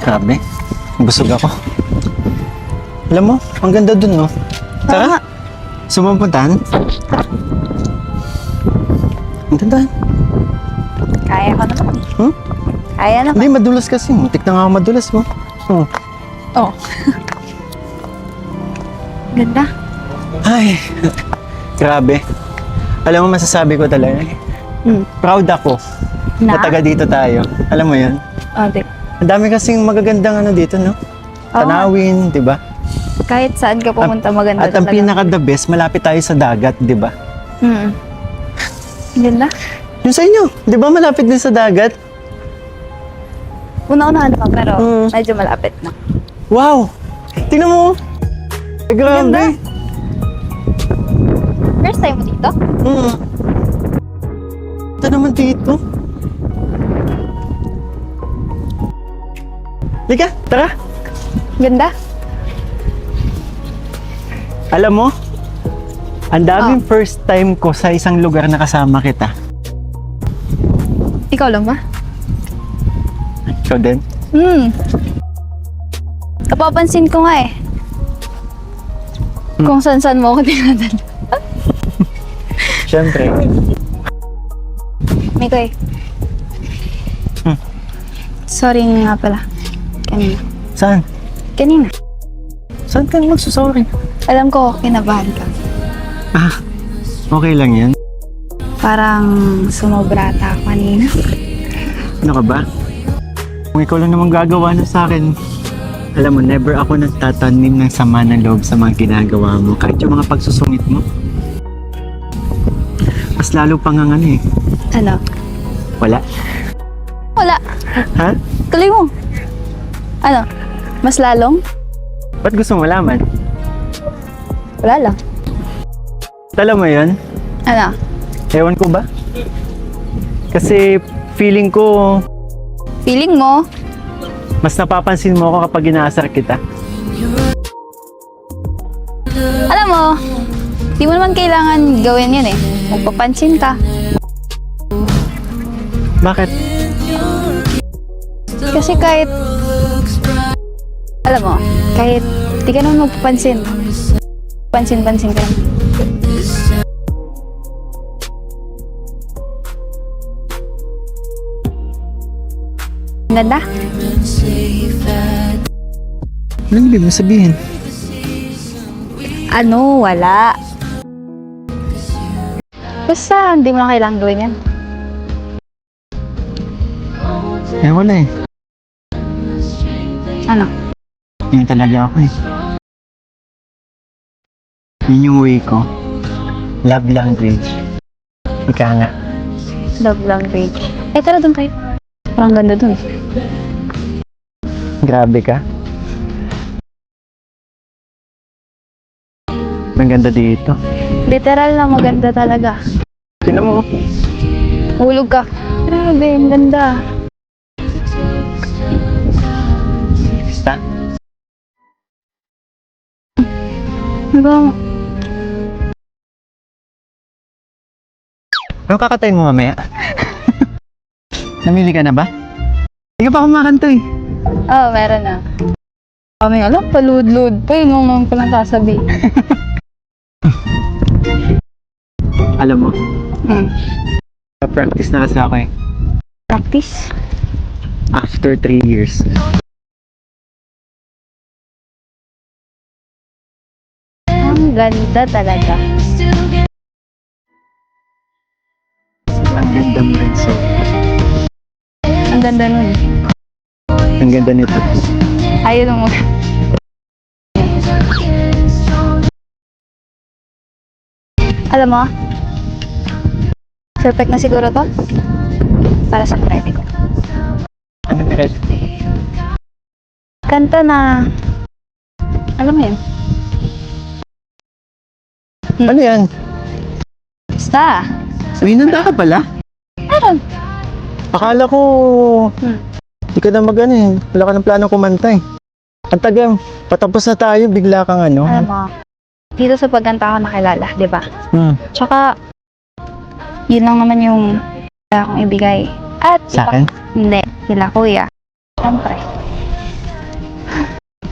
Grabe. Busog ako. Alam mo, ang ganda dun, no? Tara. Sumampuntahan. Ang ganda. Kaya ko naman. Hmm? Kaya naman. Hindi, madulas kasi. Muntik na nga ako madulas mo. Hmm. Oh. Ganda. Ay, grabe. Alam mo, masasabi ko talaga. Proud ako na taga dito tayo. Alam mo yun? Oh, di. Ang dami kasing magagandang ano dito, no? Tanawin, di ba? Kahit saan ka pumunta, maganda At ang talaga. pinaka-the best, malapit tayo sa dagat, di ba? Ganda. Yung sa inyo, di ba malapit din sa dagat? Una-unahan naman, pero medyo malapit na. Wow! Tingnan mo! Ganda. Grabe! First time mo dito? Ito naman dito. Lika, tara! Ganda. Alam mo, ang daming first time ko sa isang lugar na kasama kita. Ikaw lang ba? Ikaw din? Napapansin ko nga eh. Kung saan-saan mo ako dinadala. Siyempre. Mikoy. Sorry nga pala. Kanina. Saan? Kanina. Saan ka magsusorry? Alam ko, kinabahan ka. Ah, okay lang yan. Parang sumobra ata ako kanina. Ano ka ba? Kung ikaw lang naman gagawa na sa akin, alam mo, never ako nagtatanim ng sama ng loob sa mga ginagawa mo. Kahit yung mga pagsusungit mo. Mas lalo pang ang ano eh. Ano? Wala. Wala. Ha? Tuloy mo. Ano? Mas lalong? Ba't gusto mo malaman? Wala lang. Alam mo yun? Ano? Ewan ko ba? Kasi feeling ko, Feeling mo? mas napapansin mo ako kapag inaasar kita. Alam mo, di mo naman kailangan gawin yun eh. Magpapansin ka. Bakit? Kasi kahit, alam mo, kahit di ka naman magpapansin, pansin-pansin ka lang. Ganda? Anong ibig mo sabihin? Ano? Wala. Basta, hindi mo na kailangan gawin yan. Wala eh. Ano? Yun talaga ako eh. Yun yung way ko. Love language. Ika nga. Love language. Eh, tara doon tayo. Parang ganda doon. Grabe ka. Ang ganda dito. Literal na maganda talaga. Tingnan mo. Hulog ka. Grabe, ang ganda. Basta. Diba? Anong kakatayin mo mamaya? Namili ka na ba? Hindi ka pa kumakanta eh. Oo, meron na. Kami alam, palud-lud pa yun nung palang sasabi. Alam mo, practice na kasi ako eh. Practice? After 3 years. Ang ganda talaga. Ang ganda mo rin so. Ang ganda nun. Ang ganda nito. Ayun mo. Alam mo, perfect na siguro to para sa private ko. Ano meron? Kanta na, alam mo yun? Ano yan? Basta. Winanda ka pala? Meron. Akala ko, di ka na mag-ano eh. Wala ka ng plano kumanta eh. Ang taga, patapos na tayo, bigla kang ano. Alam mo, dito sa pagkanta ako nakilala, di ba? Tsaka, yun lang naman yung kaya kong ibigay. At Sa akin? Hindi, sila kuya. Siyempre.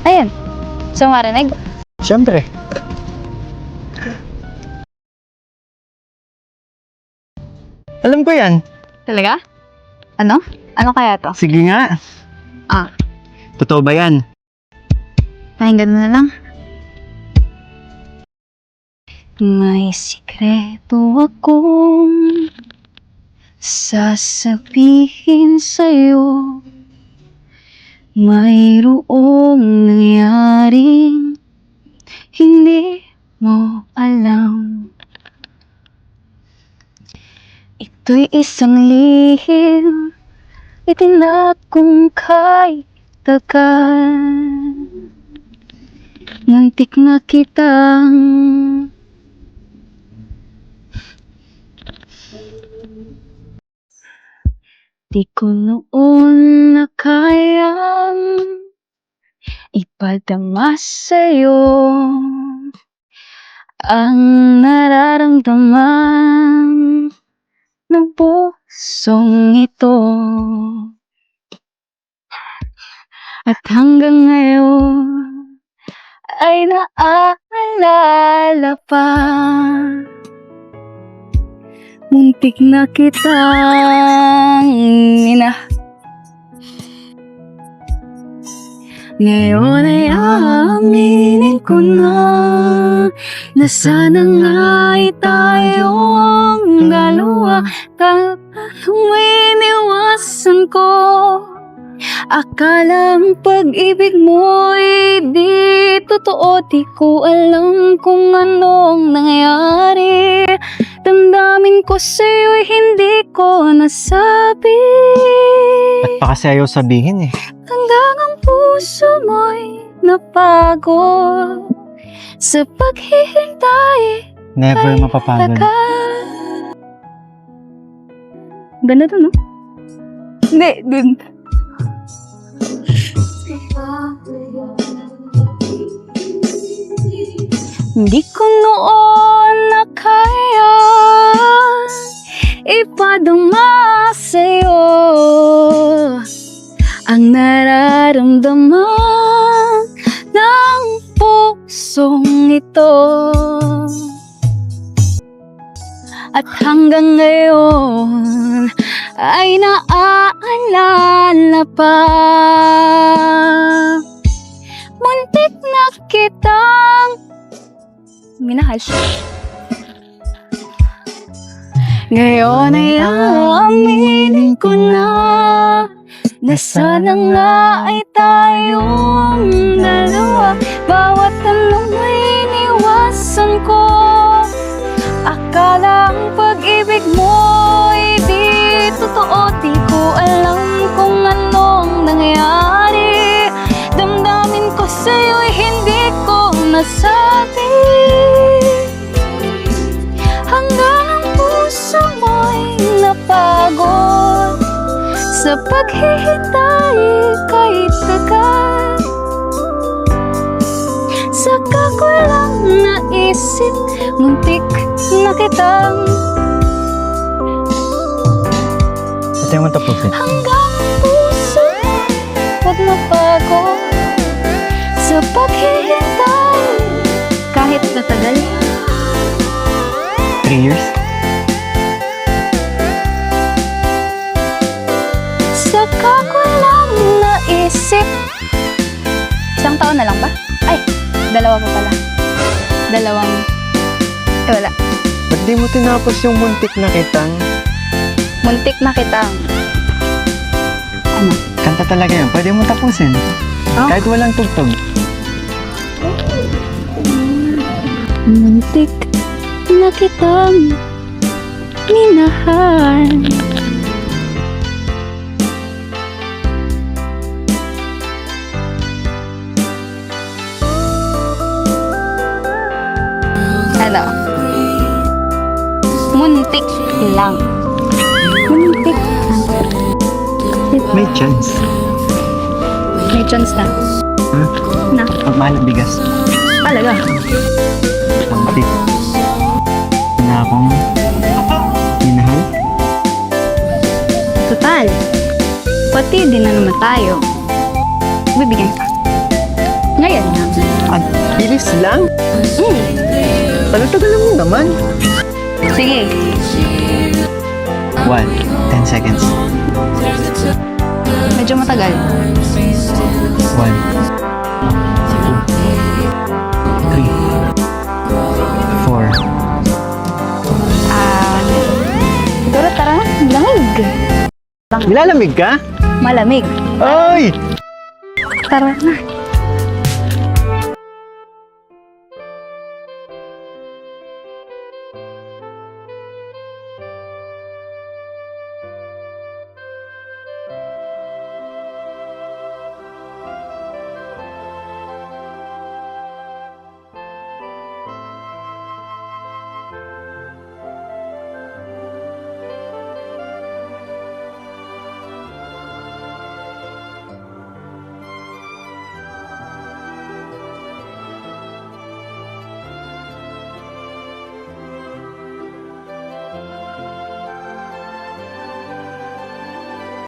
Ayan. So, marinig? Siyempre. Alam ko yan. Talaga? Ano? Ano kaya to? Sige nga. Ah, Totoo ba yan? pakinggan mo na lang. May sikreto akong sasabihin sa'yo. Mayroong nangyaring hindi mo alam. Ito'y isang lihim, itinakong kay tagal. Muntik na kitang di ko noon na kayang ipadama sa'yo ang nararamdaman ng pusong ito. At hanggang ngayon ay naaalala pa. Muntik na kitang Ngayon ay aaminin ko na sana nga ay tayong dalawa. Kung iniwasan ko, akala ang pag-ibig mo'y di totoo. Di ko alam kung anong nangyari. Damdamin ko sa'yo'y hindi ko nasabi. Ba't pa kasi ayaw sabihin eh? Hanggang ang puso mo'y napagod sa paghihintay. Never mapapagod. Ganda to, no? Hindi, dun. Hindi ko noon na kaya ipadama sa'yo ang nararamdaman ng pusong ito. At hanggang ngayon ay naaalala pa. Muntik na kitang minahal. Ngayon ay aaminin ko na sana nga ay tayong dalawa. Bawat tanong ay iniwasan ko. Akala ang pag-ibig mo'y di totoo. Di ko alam kung anong nangyari. Damdamin ko sa'yo'y hindi ko nasabi. Hanggang ang puso mo'y napagod sa paghihintay kay tagal. Saka ko lang naisip, muntik na kitang Ito yung tapusin. hanggang puso huwag mapagod sa paghihintay kahit tatagal. 3 years? Saka ko lang naisip, 1 taon na lang ba? Ay, 2 pa pala. 2, wala. Ba't di mo tinapos yung muntik na kitang? Muntik na kitang. Ano? Kanta talaga yun. Pwede mo tapusin. Oh? Kahit walang tugtog. Muntik na kitang minahal. Ano? Muntik lang. Muntik. May chance. May chance na. Ha? Na. Pagmahal ang bigas. Talaga. Muntik. Na akong minahal. Total. Pati din na naman tayo. Bibigyan ka. Ang bilis lang. Hmm. Tagal-tagal mo naman. Sige. 1, 10 seconds. Medyo matagal. 1, 2, 3, 4. Siguro tara na. Lamig. Nilalamig ka? Malamig. Ay! Tara na.